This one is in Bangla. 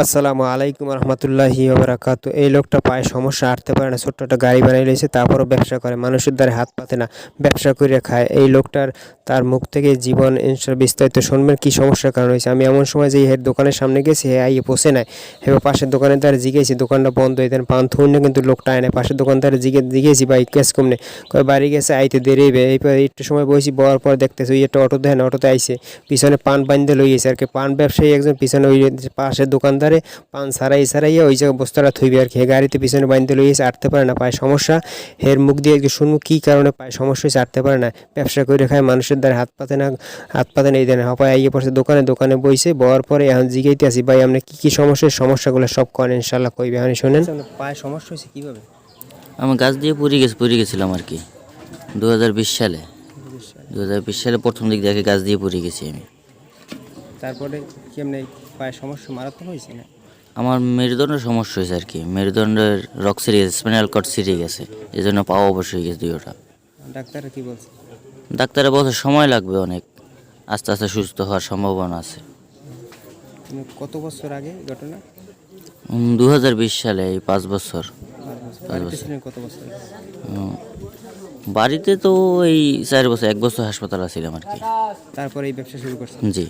আসসালামু আলাইকুম রহমতুল্লাহি ওবরাকাতু। এই লোকটা পায়ে সমস্যা, হাঁটতে পারে না, ছোট্ট একটা গাড়ি বানিয়ে লইছে, তারপরও ব্যবসা করে, মানুষের দ্বারা হাত পাতে না, ব্যবসা করে খায়। এই লোকটার তার মুখ থেকে জীবন বিস্তারিত শুনবেন কি সমস্যার কারণ হয়েছে। আমি এমন সময় যে হের দোকানের সামনে গেছি, হে আইয়ে পোষে নাই। এবার পাশের দোকানের দ্বারা জিগেছি, দোকানটা বন্ধ হয়ে দেন পান থুন না, কিন্তু লোকটা আয় না। পাশের দোকানদার জিগেছি ভাই ক্যাশ কমনে, কয় বাড়ি গেছে, আইতে দেরি হবে। এইবার একটু সময় বসেছি, বওয়ার পর দেখতেছি ওই একটা অটো দেন, অটোতে আইসে, পিছনে পান বান্ধে লইয়েছে আর কি। পান ব্যবসায়ী একজন পিছনে ওই পাশের দোকানদারে পান সারাইয়া ওই জায়গায় বস্তাটা থইবে আর কি। হে গাড়িতে পিছনে বাঁধতে লইয়েছে, আটতে পারে না, পায়ে সমস্যা। হের মুখ দিয়ে একটু শুনবো কী কারণে পায়ে সমস্যা হয়েছে, আটতে পারে না, ব্যবসা করে খায়, মানুষের দ্বারা হাত পাতে না এই দেন। হপায় আইয়ে পড়ছে দোকানে বইছে, বওয়ার পরে এখন জিগাইতে আসি ভাই আপনি কী সমস্যাগুলো সব করেন, ইনশাল্লাহ কইবে। এখন শোনেন পায়ে সমস্যা হয়েছে কীভাবে? আমি গাছ দিয়ে পড়ে গেছিলাম আর কি 2020 সালে। 2020 সালে প্রথম দিক দেখে গাছ দিয়ে পড়ে গেছি আমি। তারপরে কেমনে পায়ে সমস্যা মারাত্মক হয়েছে না? আমার মেরুদণ্ডের সমস্যা হয়েছে আর কি, মেরুদণ্ডের রক ছিঁড়ে গেছে, স্পাইনাল কর্ড ছিঁড়ে গেছে, এই জন্য পাওয়া অবশ্যই হয়ে গেছে দুইটা। ডাক্তাররা কি বলছে? ডাক্তারে বলছে সময় লাগবে অনেক, আস্তে আস্তে সুস্থ হওয়ার সম্ভাবনা আছে। কত বছর আগে ঘটনা? 2020 সালে, এই 5 বছর। বাড়িতে ছিলেন কত বছর? উম, বাড়িতে তো এই 4 বছর, 1 বছর হাসপাতালে ছিলাম আর কি। তারপরে এই ব্যবসা শুরু করছেন? জি।